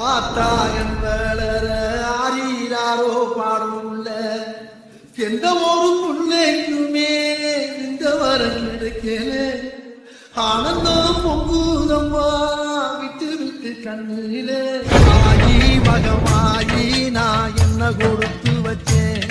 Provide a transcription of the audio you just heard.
ஆத்தாயன் வளர ஆரீராரோ பாடுள்ள எந்த ஒரு பிள்ளைக்குமே இந்த வரம் கிடைக்கல ஆனந்தம் பொங்குதம்மா விட்டு விட்டு கண்ணிலே ஆகி மகமாகி நான் என்ன கொடுத்து வச்சேன்